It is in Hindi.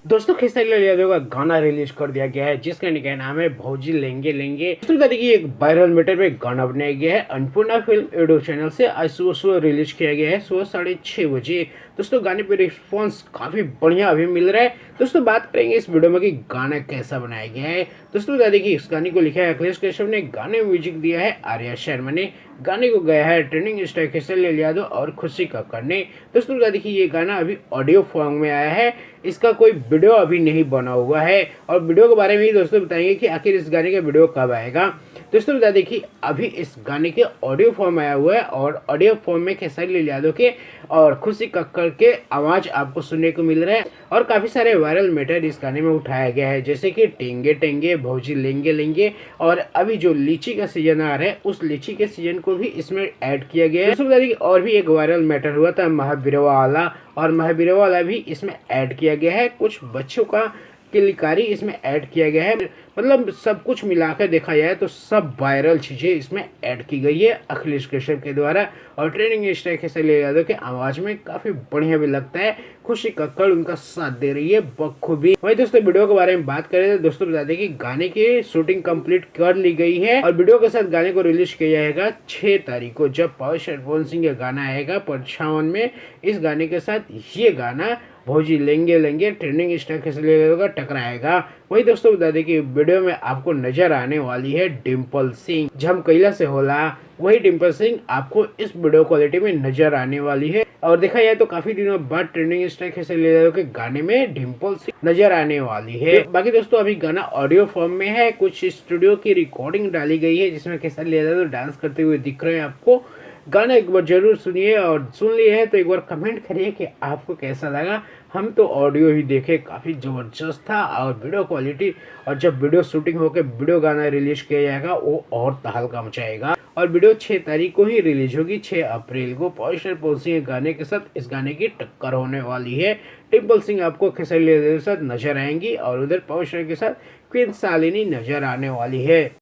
दोस्तों खेसारी लाल यादव का गाना रिलीज कर दिया गया है जिसका नाम है भौजी लेंगे लेंगे। इस तरह की एक वायरल मीटर पे गाना बनाया गया है। अन्नपूर्णा फिल्म यूट्यूब चैनल से आज सुबह सुबह रिलीज किया गया है, सुबह 6:30 बजे। दोस्तों गाने पे रिस्पॉन्स काफी बढ़िया अभी मिल रहा है। दोस्तों बात करेंगे इस वीडियो में कि गाना कैसा बनाया गया है। दोस्तों बता दें कि इस गाने को लिखा है अखिलेश कश्यप ने, गाने में म्यूजिक दिया है आर्या शर्मा ने, गाने को गाया है ट्रेंडिंग स्टार खेसारी लाल यादव और खुशी कक्कड़ ने। दोस्तों बता दें कि ये गाना अभी ऑडियो फॉर्म में आया है, इसका कोई वीडियो अभी नहीं बना हुआ है। और वीडियो के बारे में ही दोस्तों बताएंगे कि आखिर इस गाने का वीडियो कब आएगा। दोस्तों बता दें कि अभी इस गाने के ऑडियो फॉर्म आया हुआ है और ऑडियो फॉर्म में खेसारी लाल यादव के और खुशी कक्कड़ के आवाज आपको सुनने को मिल रहा है। और काफी सारे वायरल मैटर इस गाने में उठाया गया है, जैसे कि टेंगे टेंगे, भौजी लेंगे लेंगे, और अभी जो लीची का सीजन आ रहा है उस लीची के सीजन को भी इसमें ऐड किया गया है। दोस्तों बता दें कि और भी एक वायरल मैटर हुआ था महावीरवा वाला, और महावीरवा वाला भी इसमें ऐड किया गया है। कुछ बच्चों का किलकारी इसमें ऐड किया गया है। मतलब सब कुछ मिलाकर देखा जाए तो सब वायरल चीजें इसमें ऐड की गई है अखिलेश कश्यप के द्वारा। और ट्रेंडिंग स्टार खेसारी लाल यादव के आवाज में काफी बढ़िया भी लगता है। खुशी कक्कड़ उनका साथ दे रही है बखूबी। वही दोस्तों वीडियो के बारे में बात करें तो दोस्तों बता दें कि गाने की शूटिंग कंप्लीट कर ली गई है और वीडियो के साथ गाने को रिलीज किया जाएगा 6 तारीख को, जब पावर स्टार पवन सिंह का गाना आएगा परछावन में। इस गाने के साथ ये गाना भौजी लेंगे लेंगे ट्रेंडिंग स्टार खेसारी लाल यादव का टकराएगा। वही दोस्तों बता दें कि वीडियो में आपको नजर आने वाली है डिम्पल सिंह, झमकैला से होला। वही डिम्पल सिंह आपको इस वीडियो क्वालिटी में नजर आने वाली है। और देखा जाए तो काफी दिनों बाद ट्रेंडिंग स्टार खेसारी लाल यादव के गाने में डिम्पल सिंह नजर आने वाली है। बाकी दोस्तों अभी गाना ऑडियो फॉर्म में है, कुछ स्टूडियो की रिकॉर्डिंग डाली गई है जिसमें खेसारी लाल यादव डांस करते हुए दिख रहे हैं आपको। गाना एक बार जरूर सुनिए, और सुन लिए है तो एक बार कमेंट करिए कि आपको कैसा लगा। हम तो ऑडियो ही देखे, काफ़ी ज़बरदस्त था और वीडियो क्वालिटी, और जब वीडियो शूटिंग होकर वीडियो गाना रिलीज किया जाएगा वो और तहलका मचाएगा। और वीडियो 6 तारीख को ही रिलीज होगी, 6 अप्रैल को पावर स्टार पवन सिंह गाने के साथ इस गाने की टक्कर होने वाली है। डिम्पल सिंह आपको खेसारी लाल यादव के साथ नजर आएंगी और उधर पावर स्टार के साथ क्वीन शालिनी नजर आने वाली है।